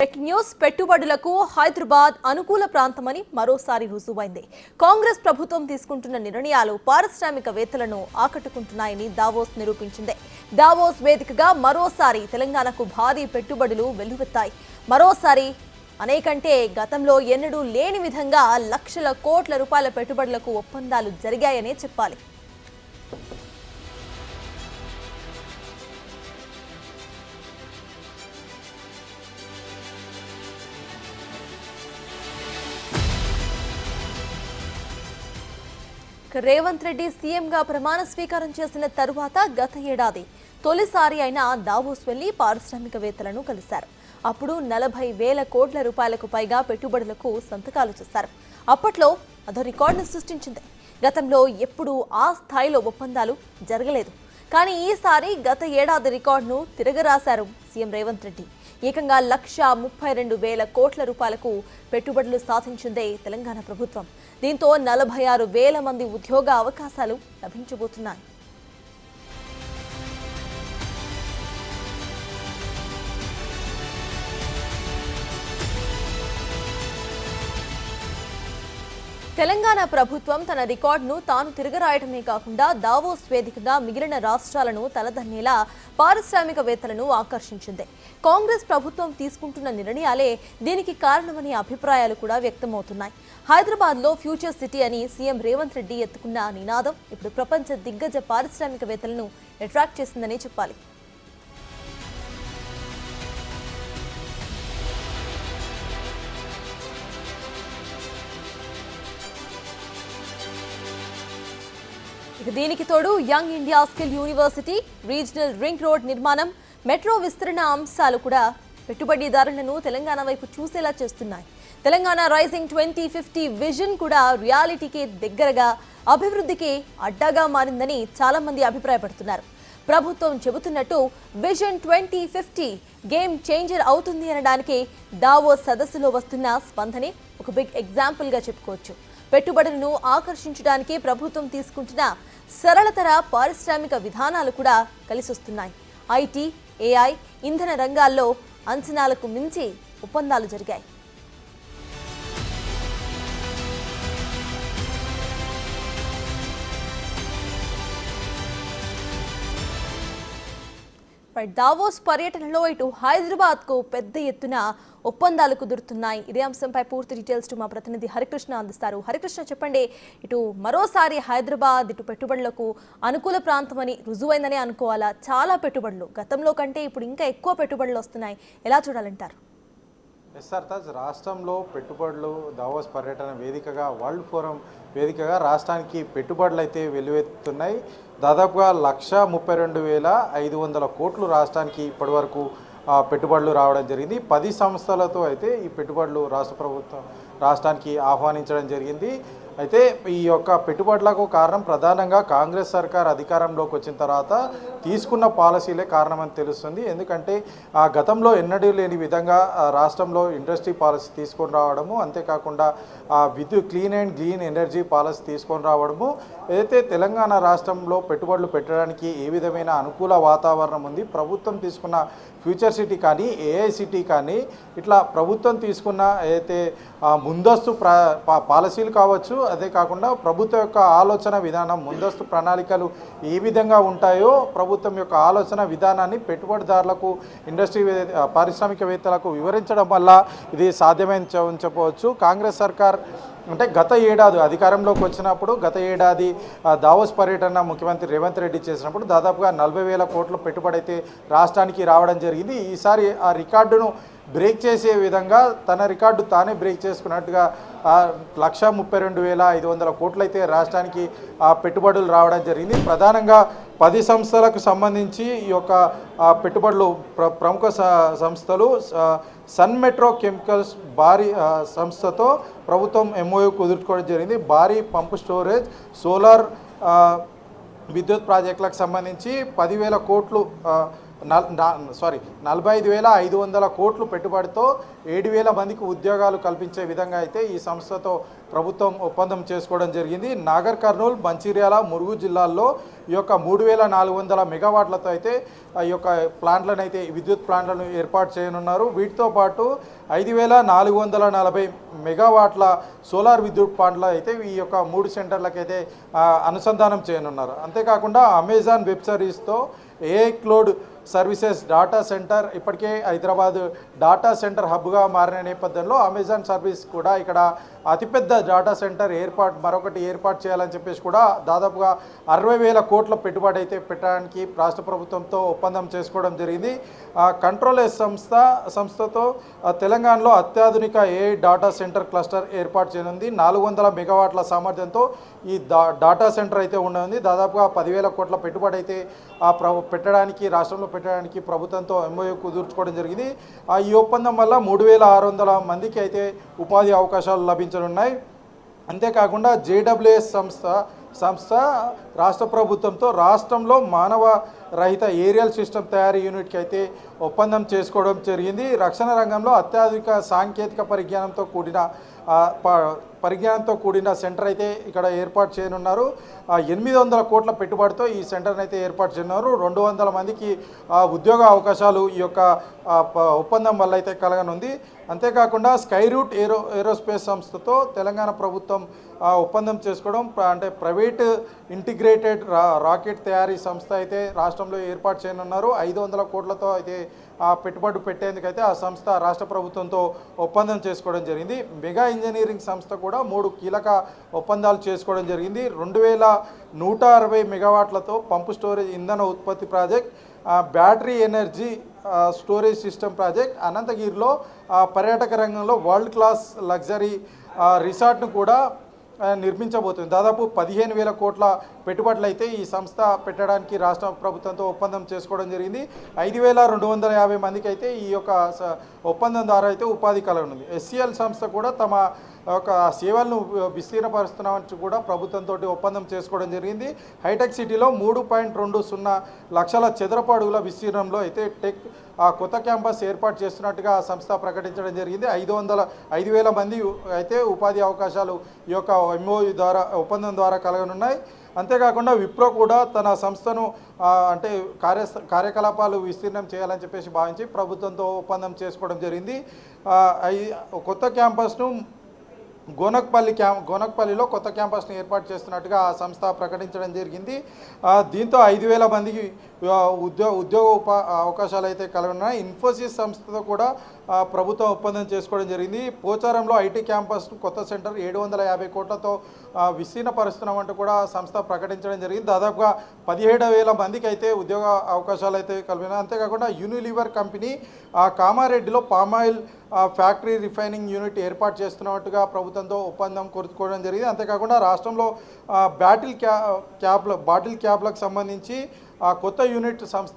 Tech news పెట్టుబడులకు హైదరాబాద్ అనుకూల ప్రాంతమని మరోసారి రుజువైంది. కాంగ్రెస్ ప్రభుత్వం తీసుకుంటున్న నిర్ణయాలు పారిశ్రామికవేత్తలను ఆకట్టుకుంటున్నాయని దావోస్ నిరూపించింది. దావోస్ వేదికగా మరోసారి తెలంగాణకు భారీ పెట్టుబడులు వెల్లువెత్తాయి. మరోసారి అనేకంటే గతంలో ఎన్నడూ లేని విధంగా లక్షల కోట్ల రూపాయల పెట్టుబడులకు ఒప్పందాలు జరిగాయనే చెప్పాలి. రేవంత్ రెడ్డి సీఎంగా ప్రమాణ స్వీకారం చేసిన తరువాత గత ఏడాది తొలిసారి అయిన దావోస్ వెళ్లి పారిశ్రామికవేత్తలను కలిశారు. అప్పుడు 40,000 కోట్ల రూపాయలకు పైగా పెట్టుబడులకు సంతకాలు చేశారు. అప్పట్లో అదో రికార్డును సృష్టించింది. గతంలో ఎప్పుడూ ఆ స్థాయిలో ఒప్పందాలు జరగలేదు. కానీ ఈసారి గత ఏడాది రికార్డును తిరగరాశారు సీఎం రేవంత్ రెడ్డి. ఏకంగా 1,32,000 కోట్ల రూపాయలకు పెట్టుబడులు సాధించిందే తెలంగాణ ప్రభుత్వం. దీంతో 46,000 మంది ఉద్యోగ అవకాశాలు లభించబోతున్నాయి. తెలంగాణ ప్రభుత్వం తన రికార్డును తాను తిరగరాయటమే కాకుండా దావోస్ వేదికగా మిగిలిన రాష్ట్రాలను తలదన్నేలా పారిశ్రామికవేత్తలను ఆకర్షించింది. కాంగ్రెస్ ప్రభుత్వం తీసుకుంటున్న నిర్ణయాలే దీనికి కారణమనే అభిప్రాయాలు కూడా వ్యక్తమవుతున్నాయి. హైదరాబాద్లో ఫ్యూచర్ సిటీ అని సీఎం రేవంత్ రెడ్డి ఎత్తుకున్న నినాదం ఇప్పుడు ప్రపంచ దిగ్గజ పారిశ్రామికవేత్తలను అట్రాక్ట్ చేసిందనే చెప్పాలి. దీనికి తోడు young India skill university, regional ring road నిర్మాణం, మెట్రో విస్తరణ అంశాలు కూడా పెట్టుబడిదారులను తెలంగాణ వైపు చూసేలా చేస్తున్నాయి. తెలంగాణ రైజింగ్ 2050 విజన్ కూడా రియాలిటీకి దగ్గరగా, అభివృద్ధికి అడ్డాగా మారిందని చాలా మంది అభిప్రాయపడుతున్నారు. ప్రభుత్వం చెబుతున్నట్టు విజన్ 2050 గేమ్ చేంజర్ అవుతుంది అనడానికి దావోస్ సదస్సులో వస్తున్న స్పందనే ఒక బిగ్ ఎగ్జాంపుల్గా చెప్పుకోవచ్చు. పెట్టుబడులను ఆకర్షించడానికి ప్రభుత్వం తీసుకుంటున్న సరళతర పారిశ్రామిక విధానాలు కూడా కలిసొస్తున్నాయి. ఐటీ, ఏఐ, ఇంధన రంగాల్లో అంచనాలకు మించి ఒప్పందాలు జరిగాయి. దావోస్ పర్యటనలో ఇటు హైదరాబాద్కు పెద్ద ఎత్తున ఒప్పందాలు కుదురుతున్నాయి. ఇదే అంశంపై పూర్తి డీటెయిల్స్ మా ప్రతినిధి హరికృష్ణ అందిస్తారు. హరికృష్ణ, చెప్పండి, ఇటు మరోసారి హైదరాబాద్ ఇటు పెట్టుబడులకు అనుకూల ప్రాంతమని రుజువైందని అనుకోవాలా? చాలా పెట్టుబడులు గతంలో కంటే ఇప్పుడు ఇంకా ఎక్కువ పెట్టుబడులు వస్తున్నాయి. ఎలా చూడాలంటారు? ఎస్ఆర్తాజ్ రాష్ట్రంలో పెట్టుబడులు దావోస్ పర్యటన వేదికగా, వరల్డ్ ఫోరం వేదికగా రాష్ట్రానికి పెట్టుబడులు అయితే వెల్లువెత్తుతున్నాయి. దాదాపుగా 132,500 కోట్లు రాష్ట్రానికి ఇప్పటి వరకు పెట్టుబడులు రావడం జరిగింది. 10 సంస్థలతో అయితే ఈ పెట్టుబడులు రాష్ట్ర ప్రభుత్వం రాష్ట్రానికి ఆహ్వానించడం జరిగింది. అయితే ఈ యొక్క పెట్టుబడులకు కారణం ప్రధానంగా కాంగ్రెస్ సర్కార్ అధికారంలోకి వచ్చిన తర్వాత తీసుకున్న పాలసీలే కారణమని తెలుస్తుంది. ఎందుకంటే గతంలో ఎన్నడూ లేని విధంగా రాష్ట్రంలో ఇండస్ట్రీ పాలసీ తీసుకొని రావడము, అంతేకాకుండా clean and green energy policy తీసుకొని రావడము, ఏదైతే తెలంగాణ రాష్ట్రంలో పెట్టుబడులు పెట్టడానికి ఏ విధమైన అనుకూల వాతావరణం ఉంది, ప్రభుత్వం తీసుకున్న ఫ్యూచర్ సిటీ కానీ, ఏఐ సిటీ కానీ, ఇట్లా ప్రభుత్వం తీసుకున్న ఏదైతే ముందస్తు పాలసీలు కావచ్చు, అదే కాకుండా ప్రభుత్వం యొక్క ఆలోచన విధానం, ముందస్తు ప్రణాళికలు ఏ విధంగా ఉంటాయో ప్రభుత్వం యొక్క ఆలోచన విధానాన్ని పెట్టుబడిదారులకు, ఇండస్ట్రీ పారిశ్రామికవేత్తలకు వివరించడం వల్ల ఇది సాధ్యమని చెప్పవచ్చు. కాంగ్రెస్ సర్కార్ అంటే గత ఏడాది అధికారంలోకి వచ్చినప్పుడు, గత ఏడాది దావోస్ పర్యటన ముఖ్యమంత్రి రేవంత్ రెడ్డి చేసినప్పుడు దాదాపుగా 40,000 కోట్ల పెట్టుబడి అయితే రాష్ట్రానికి రావడం జరిగింది. ఈసారి ఆ రికార్డును బ్రేక్ చేసే విధంగా తన రికార్డు తానే బ్రేక్ చేసుకున్నట్టుగా 132,500 కోట్లు అయితే రాష్ట్రానికి పెట్టుబడులు రావడం జరిగింది. ప్రధానంగా 10 సంస్థలకు సంబంధించి ఈ యొక్క పెట్టుబడులు ప్రముఖ సంస్థలు సన్ మెట్రో కెమికల్స్ భారీ సంస్థతో ప్రభుత్వం ఎంఓయూ కుదుర్చుకోవడం జరిగింది. భారీ పంపు స్టోరేజ్, సోలార్ విద్యుత్ ప్రాజెక్టులకు సంబంధించి 10,000 కోట్లు 45,500 కోట్లు పెట్టుబడితో 7,000 మందికి ఉద్యోగాలు కల్పించే విధంగా అయితే ఈ సంస్థతో ప్రభుత్వం ఒప్పందం చేసుకోవడం జరిగింది. నాగర్ కర్నూల్, మంచిర్యాల, మురుగు జిల్లాల్లో ఈ యొక్క 3400 మెగావాట్లతో అయితే ఈ యొక్క ప్లాంట్లను అయితే విద్యుత్ ప్లాంట్లను ఏర్పాటు చేయనున్నారు. వీటితో పాటు 5440 మెగావాట్ల సోలార్ విద్యుత్ ప్లాంట్లు అయితే ఈ యొక్క 3 సెంటర్లకైతే అనుసంధానం చేయనున్నారు. అంతేకాకుండా అమెజాన్ వెబ్ సర్వీస్తో AI cloud services data centre ఇప్పటికే హైదరాబాద్ డాటా సెంటర్ హబ్గా మారిన నేపథ్యంలో అమెజాన్ సర్వీస్ కూడా ఇక్కడ అతిపెద్ద డాటా సెంటర్ మరొకటి ఏర్పాటు చేయాలని చెప్పేసి కూడా దాదాపుగా 60,000 కోట్ల పెట్టుబడి అయితే పెట్టడానికి రాష్ట్ర ప్రభుత్వంతో ఒప్పందం చేసుకోవడం జరిగింది. కంట్రోల్ ఎస్ సంస్థతో తెలంగాణలో అత్యాధునిక ఏఐ డాటా సెంటర్ క్లస్టర్ ఏర్పాటు చేయనుంది. 400 మెగావాట్ల సామర్థ్యంతో ఈ డాటా సెంటర్ అయితే ఉండనుంది. దాదాపుగా 10,000 కోట్ల పెట్టుబడి అయితే రాష్ట్రంలో పెట్టడానికి ప్రభుత్వంతో ఎంఓయూ కుదుర్చుకోవడం జరిగింది. ఈ ఒప్పందం వల్ల 3,600 మందికి అయితే ఉపాధి అవకాశాలు లభించనున్నాయి. అంతేకాకుండా జేడబ్ల్యూఎస్ సంస్థ రాష్ట్ర ప్రభుత్వంతో రాష్ట్రంలో మానవ రహిత ఏరియల్ సిస్టమ్ తయారీ యూనిట్కి అయితే ఒప్పందం చేసుకోవడం జరిగింది. రక్షణ రంగంలో అత్యాధునిక సాంకేతిక పరిజ్ఞానంతో కూడిన సెంటర్ అయితే ఇక్కడ ఏర్పాటు చేయనున్నారు. 800 కోట్ల పెట్టుబడితో ఈ సెంటర్ని అయితే ఏర్పాటు చేయనున్నారు. 200 మందికి ఉద్యోగ అవకాశాలు ఈ యొక్క ఒప్పందం వల్ల అయితే కలగనుంది. అంతేకాకుండా స్కై రూట్ ఏరోస్పేస్ సంస్థతో తెలంగాణ ప్రభుత్వం ఒప్పందం చేసుకోవడం అంటే ప్రైవేట్ ఇంటిగ్రేటెడ్ రాకెట్ తయారీ సంస్థ అయితే రాష్ట్రంలో ఏర్పాటు చేయనున్నారు. 500 కోట్లతో అయితే పెట్టుబడి పెట్టేందుకైతే ఆ సంస్థ రాష్ట్ర ప్రభుత్వంతో ఒప్పందం చేసుకోవడం జరిగింది. మెగా ఇంజనీరింగ్ సంస్థ కూడా 3 కీలక ఒప్పందాలు చేసుకోవడం జరిగింది. 2160 మెగావాట్లతో పంపు స్టోరేజ్ ఇంధన ఉత్పత్తి project, battery energy storage system project, అనంతగిరిలో పర్యాటక రంగంలో వరల్డ్ క్లాస్ లగ్జరీ రిసార్ట్ను కూడా నిర్మించబోతుంది. దాదాపు 15,000 కోట్ల పెట్టుబడులు అయితే ఈ సంస్థ పెట్టడానికి రాష్ట్ర ప్రభుత్వంతో ఒప్పందం చేసుకోవడం జరిగింది. 5,250 మందికి అయితే ఈ యొక్క ఒప్పందం ద్వారా అయితే ఉపాధి కలగనుంది. SCL సంస్థ కూడా తమ ఒక సేవలను విస్తీర్ణపరుస్తున్నామని కూడా ప్రభుత్వంతో ఒప్పందం చేసుకోవడం జరిగింది. హైటెక్ సిటీలో 3.20 లక్షల చదరపు అడుగుల విస్తీర్ణంలో అయితే కొత్త క్యాంపస్ ఏర్పాటు చేస్తున్నట్టుగా ఆ సంస్థ ప్రకటించడం జరిగింది. 5,000 మంది అయితే ఉపాధి అవకాశాలు ఈ యొక్క MOU ద్వారా ఒప్పందం ద్వారా కలగనున్నాయి. అంతేకాకుండా విప్రో కూడా తన సంస్థను అంటే కార్యకలాపాలు విస్తీర్ణం చేయాలని చెప్పేసి భావించి ప్రభుత్వంతో ఒప్పందం చేసుకోవడం జరిగింది. కొత్త క్యాంపస్ను గోనక్పల్లిలో కొత్త క్యాంపస్ను ఏర్పాటు చేస్తున్నట్టుగా ఆ సంస్థ ప్రకటించడం జరిగింది. దీంతో 5,000 మందికి ఉద్యోగ అవకాశాలు అయితే కలగనున్నాయి. ఇన్ఫోసిస్ సంస్థతో కూడా ప్రభుత్వం ఒప్పందం చేసుకోవడం జరిగింది. పోచారంలో ఐటీ క్యాంపస్ కొత్త సెంటర్ 750 కోట్లతో విస్తీర్ణపరుస్తున్నామంటూ కూడా సంస్థ ప్రకటించడం జరిగింది. దాదాపుగా 17,000 మందికి అయితే ఉద్యోగ అవకాశాలు అయితే కలిగినాయి. అంతేకాకుండా యూనిలివర్ కంపెనీ కామారెడ్డిలో పామాయిల్ ఫ్యాక్టరీ రిఫైనింగ్ యూనిట్ ఏర్పాటు చేస్తున్నట్టుగా ప్రభుత్వంతో ఒప్పందం కోరుకోవడం జరిగింది. అంతేకాకుండా రాష్ట్రంలో బాటిల్ క్యాప్లకు సంబంధించి కొత్త యూనిట్ సంస్థ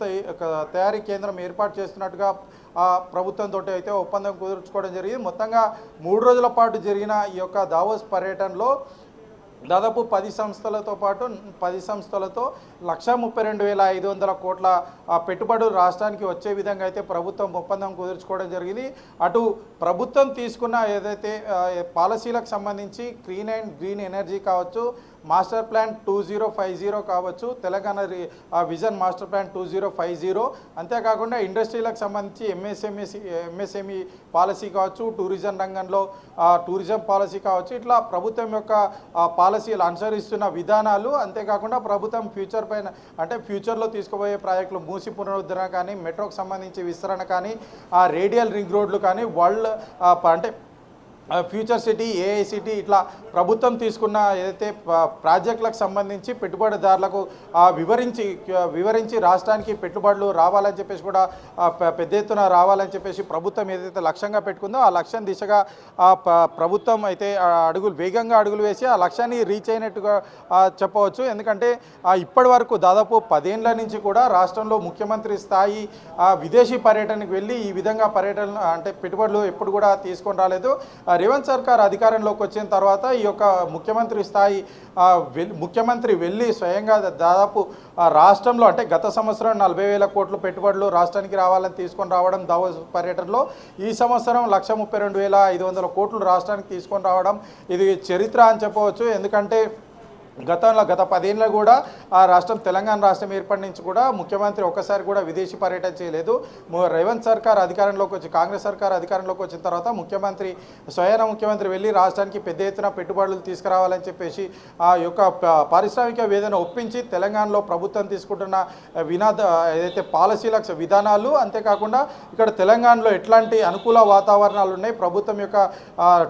తయారీ కేంద్రం ఏర్పాటు చేస్తున్నట్టుగా ప్రభుత్వంతో అయితే ఒప్పందం కుదుర్చుకోవడం జరిగింది. మొత్తంగా 3 రోజుల పాటు జరిగిన ఈ యొక్క దావోస్ పర్యటనలో దాదాపు 10 సంస్థలతో 1,32,500 కోట్ల పెట్టుబడులు రాష్ట్రానికి వచ్చే విధంగా అయితే ప్రభుత్వం ఒప్పందం కుదుర్చుకోవడం జరిగింది. అటు ప్రభుత్వం తీసుకున్న ఏదైతే పాలసీలకు సంబంధించి గ్రీన్ ఎనర్జీ కావచ్చు, మాస్టర్ ప్లాన్ 2050 కావచ్చు, తెలంగాణ విజన్ మాస్టర్ ప్లాన్ 2050, అంతేకాకుండా ఇండస్ట్రీలకు సంబంధించి ఎంఎస్ఎంఈ పాలసీ కావచ్చు, టూరిజం రంగంలో టూరిజం పాలసీ కావచ్చు, ఇట్లా ప్రభుత్వం యొక్క పాలసీలు అనుసరిస్తున్న విధానాలు, అంతేకాకుండా ప్రభుత్వం ఫ్యూచర్లో తీసుకుపోయే ప్రాజెక్టులు మూసి పునరుద్ధరణ కానీ, మెట్రోకు సంబంధించి విస్తరణ కానీ, రేడియల్ రింగ్ రోడ్లు కానీ, world future city, AI city, ఇట్లా ప్రభుత్వం తీసుకున్న ఏదైతే ప్రాజెక్టులకు సంబంధించి పెట్టుబడిదారులకు వివరించి రాష్ట్రానికి పెట్టుబడులు రావాలని చెప్పేసి కూడా పెద్ద ఎత్తున రావాలని చెప్పేసి ప్రభుత్వం ఏదైతే లక్ష్యంగా పెట్టుకుందో ఆ లక్ష్యం దిశగా ప్రభుత్వం అయితే వేగంగా అడుగులు వేసి ఆ లక్ష్యాన్ని రీచ్ అయినట్టుగా చెప్పవచ్చు. ఎందుకంటే ఇప్పటి వరకు దాదాపు 10 ఏళ్ల నుంచి కూడా రాష్ట్రంలో ముఖ్యమంత్రి స్థాయి విదేశీ పర్యటనకు వెళ్ళి ఈ విధంగా పెట్టుబడులు ఎప్పుడు కూడా తీసుకొని రాలేదు. రేవంత్ సర్కార్ అధికారంలోకి వచ్చిన తర్వాత ఈ యొక్క ముఖ్యమంత్రి వెళ్ళి స్వయంగా దాదాపు రాష్ట్రంలో గత సంవత్సరం 40,000 కోట్ల పెట్టుబడులు రాష్ట్రానికి రావాలని తీసుకొని రావడం దావోస్ పర్యటనలో, ఈ సంవత్సరం 132,500 కోట్లు రాష్ట్రానికి తీసుకొని రావడం ఇది చరిత్ర అని చెప్పవచ్చు. ఎందుకంటే గత 10 ఏళ్ళలో కూడా ఆ రాష్ట్రం తెలంగాణ రాష్ట్రం ఏర్పడి నుంచి కూడా ముఖ్యమంత్రి ఒక్కసారి కూడా విదేశీ పర్యటన చేయలేదు. రేవంత్ సర్కార్ అధికారంలోకి వచ్చి కాంగ్రెస్ సర్కార్ అధికారంలోకి వచ్చిన తర్వాత ముఖ్యమంత్రి వెళ్ళి రాష్ట్రానికి పెద్ద ఎత్తున పెట్టుబడులు తీసుకురావాలని చెప్పేసి ఆ యొక్క పారిశ్రామిక వేదన ఒప్పించి తెలంగాణలో ప్రభుత్వం తీసుకుంటున్న ఏదైతే పాలసీల విధానాలు, అంతేకాకుండా ఇక్కడ తెలంగాణలో ఎట్లాంటి అనుకూల వాతావరణాలు ఉన్నాయి, ప్రభుత్వం యొక్క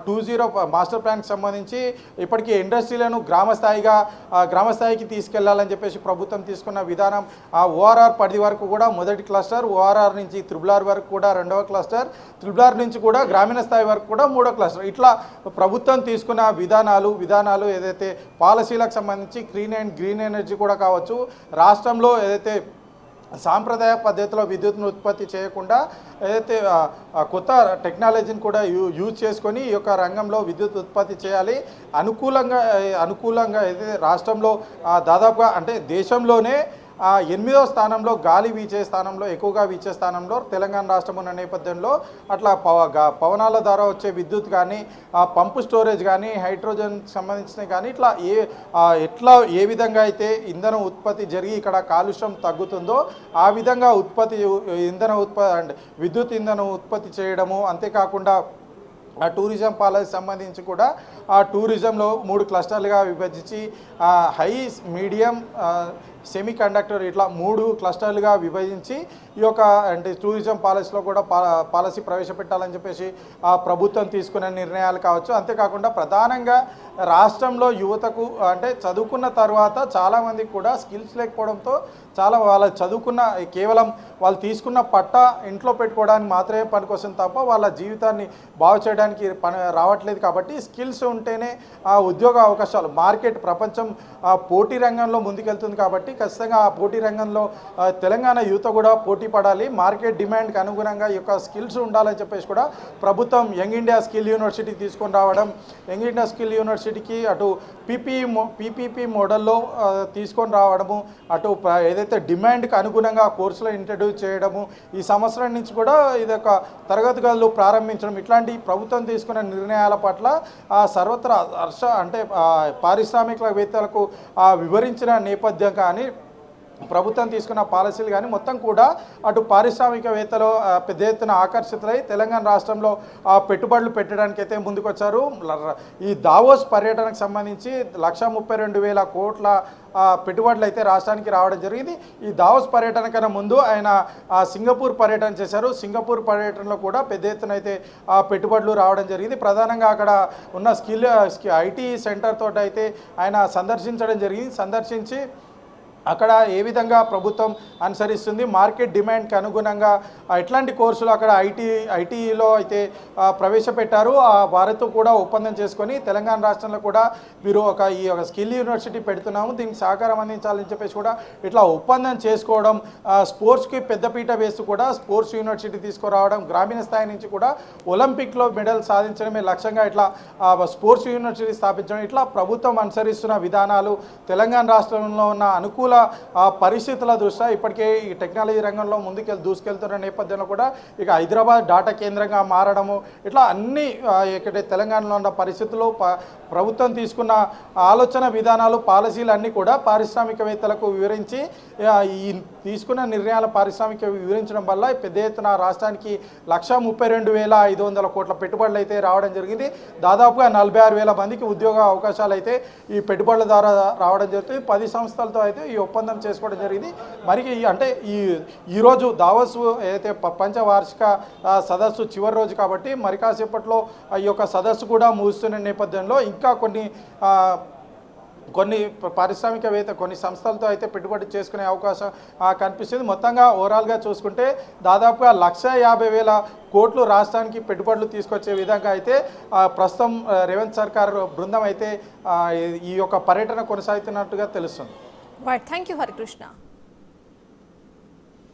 2.0 మాస్టర్ ప్లాన్కి సంబంధించి ఇప్పటికీ ఇండస్ట్రీలను గ్రామ స్థాయికి తీసుకెళ్లాలని చెప్పేసి ప్రభుత్వం తీసుకున్న విధానం, ఆ ఓఆర్ఆర్ 10 వరకు కూడా మొదటి క్లస్టర్, ఓఆర్ఆర్ నుంచి త్రిబుల్ వరకు కూడా రెండవ క్లస్టర్, త్రిబుల్ నుంచి కూడా గ్రామీణ స్థాయి వరకు కూడా మూడో క్లస్టర్, ఇట్లా ప్రభుత్వం తీసుకున్న విధానాలు ఏదైతే పాలసీలకు సంబంధించి గ్రీన్ ఎనర్జీ కూడా కావచ్చు, రాష్ట్రంలో ఏదైతే సాంప్రదాయ పద్ధతిలో విద్యుత్ను ఉత్పత్తి చేయకుండా ఏదైతే కొత్త టెక్నాలజీని కూడా యూజ్ చేసుకొని ఈ యొక్క రంగంలో విద్యుత్ ఉత్పత్తి చేయాలి. అనుకూలంగా ఏదైతే రాష్ట్రంలో దాదాపుగా అంటే దేశంలోనే 8వ స్థానంలో గాలి వీచే స్థానంలో ఎక్కువగా వీచే స్థానంలో తెలంగాణ రాష్ట్రం ఉన్న నేపథ్యంలో అట్లా పవనాల ద్వారా వచ్చే విద్యుత్ కానీ, పంపు స్టోరేజ్ కానీ, హైడ్రోజన్ సంబంధించినవి కానీ ఇట్లా ఏ విధంగా అయితే ఇంధనం ఉత్పత్తి జరిగి ఇక్కడ కాలుష్యం తగ్గుతుందో ఆ విధంగా విద్యుత్ ఇంధనం ఉత్పత్తి చేయడము, అంతేకాకుండా ఆ టూరిజం పాలసీ సంబంధించి కూడా ఆ టూరిజంలో 3 క్లస్టర్లుగా విభజించి హై, మీడియం, సెమీ కండక్టర్ ఇట్లా 3 క్లస్టర్లుగా విభజించి ఈ యొక్క అంటే టూరిజం పాలసీలో కూడా పాలసీ ప్రవేశపెట్టాలని చెప్పేసి ఆ ప్రభుత్వం తీసుకునే నిర్ణయాలు కావచ్చు. అంతేకాకుండా ప్రధానంగా రాష్ట్రంలో యువతకు అంటే చదువుకున్న తర్వాత చాలామందికి కూడా స్కిల్స్ లేకపోవడంతో వాళ్ళ చదువుకున్న కేవలం వాళ్ళు తీసుకున్న పట్ట ఇంట్లో పెట్టుకోవడానికి మాత్రమే పనికొస్తుంది తప్ప వాళ్ళ జీవితాన్ని బాగు చేయడానికి రావట్లేదు. కాబట్టి స్కిల్స్ ఉంటేనే ఆ ఉద్యోగ అవకాశాలు, మార్కెట్ ప్రపంచం పోటీ రంగంలో ముందుకెళ్తుంది కాబట్టి ఖచ్చితంగా ఆ పోటీ రంగంలో తెలంగాణ యువత కూడా పోటీ పడాలి. మార్కెట్ డిమాండ్కి అనుగుణంగా ఈ యొక్క స్కిల్స్ ఉండాలని చెప్పేసి కూడా ప్రభుత్వం యంగ్ ఇండియా స్కిల్ యూనివర్సిటీ తీసుకొని రావడం, యంగ్ ఇండియా స్కిల్ యూనివర్సిటీకి అటు పీపీపీ మోడల్లో తీసుకొని రావడము, అటు ఏదైతే డిమాండ్కి అనుగుణంగా కోర్సులో ఇంట్రడ్యూస్ చేయడము, ఈ సంవత్సరం నుంచి కూడా ఇదొక తరగతి గదులు ప్రారంభించడం, ఇట్లాంటి ప్రభుత్వం తీసుకున్న నిర్ణయాల పట్ల సర్వత్రా అంటే పారిశ్రామికవేత్తలకు వివరించిన నేపథ్యం కానీ, ప్రభుత్వం తీసుకున్న పాలసీలు కానీ మొత్తం కూడా అటు పారిశ్రామికవేత్తలు పెద్ద ఎత్తున ఆకర్షితులై తెలంగాణ రాష్ట్రంలో పెట్టుబడులు పెట్టడానికి అయితే ముందుకొచ్చారు. ఈ దావోస్ పర్యటనకు సంబంధించి 132,000 కోట్ల పెట్టుబడులు అయితే రాష్ట్రానికి రావడం జరిగింది. ఈ దావోస్ పర్యటన కన్నా ముందు ఆయన సింగపూర్ పర్యటన చేశారు. సింగపూర్ పర్యటనలో కూడా పెద్ద ఎత్తున అయితే పెట్టుబడులు రావడం జరిగింది. ప్రధానంగా అక్కడ ఉన్న ఐటీ సెంటర్ తోటి అయితే ఆయన సందర్శించడం జరిగింది. సందర్శించి అక్కడ ఏ విధంగా ప్రభుత్వం అనుసరిస్తుంది, మార్కెట్ డిమాండ్కి అనుగుణంగా ఎట్లాంటి కోర్సులు అక్కడ ఐటీలో అయితే ప్రవేశపెట్టారు, వారితో కూడా ఒప్పందం చేసుకొని తెలంగాణ రాష్ట్రంలో కూడా మీరు ఈ స్కిల్ యూనివర్సిటీ పెడుతున్నాము, దీనికి సహకారం అందించాలని చెప్పేసి కూడా ఇట్లా ఒప్పందం చేసుకోవడం, స్పోర్ట్స్కి పెద్దపీట వేస్తూ కూడా స్పోర్ట్స్ యూనివర్సిటీ తీసుకురావడం, గ్రామీణ స్థాయి నుంచి కూడా ఒలింపిక్లో మెడల్ సాధించడమే లక్ష్యంగా ఇట్లా స్పోర్ట్స్ యూనివర్సిటీ స్థాపించడం, ఇట్లా ప్రభుత్వం అనుసరిస్తున్న విధానాలు తెలంగాణ రాష్ట్రంలో ఉన్న అనుకూల పరిస్థితుల దృష్ట్యా ఇప్పటికే ఈ టెక్నాలజీ రంగంలో దూసుకెళ్తున్న నేపథ్యంలో కూడా ఇక హైదరాబాద్ డాటా కేంద్రంగా మారడము, ఇట్లా అన్ని ఇక్కడ తెలంగాణలో ఉన్న పరిస్థితులు, ప్రభుత్వం తీసుకున్న ఆలోచన విధానాలు, పాలసీలు అన్నీ కూడా పారిశ్రామికవేత్తలకు వివరించి ఈ తీసుకున్న నిర్ణయాల వివరించడం వల్ల పెద్ద ఎత్తున రాష్ట్రానికి 132,500 కోట్ల పెట్టుబడులు అయితే రావడం జరిగింది. దాదాపుగా 46,000 మందికి ఉద్యోగ అవకాశాలు అయితే ఈ పెట్టుబడుల ద్వారా రావడం జరుగుతుంది. 10 సంస్థలతో అయితే ఈ ఒప్పందం చేసుకోవడం జరిగింది. మరి అంటే ఈరోజు దావోస్ ఏదైతే పంచవార్షిక సదస్సు చివరి రోజు కాబట్టి మరి కాసేపట్లో ఈ యొక్క సదస్సు కూడా ముగుస్తున్న నేపథ్యంలో ఇంకా కొన్ని పారిశ్రామికవేత్త కొన్ని సంస్థలతో అయితే పెట్టుబడి చేసుకునే అవకాశం కనిపిస్తుంది. మొత్తంగా ఓవరాల్గా చూసుకుంటే దాదాపుగా 150,000 కోట్లు రాష్ట్రానికి పెట్టుబడులు తీసుకొచ్చే విధంగా అయితే ప్రస్తుతం రేవంత్ సర్కార్ బృందం అయితే ఈ యొక్క పర్యటన కొనసాగుతున్నట్టుగా తెలుస్తుంది. Right, thank you Harikrishna.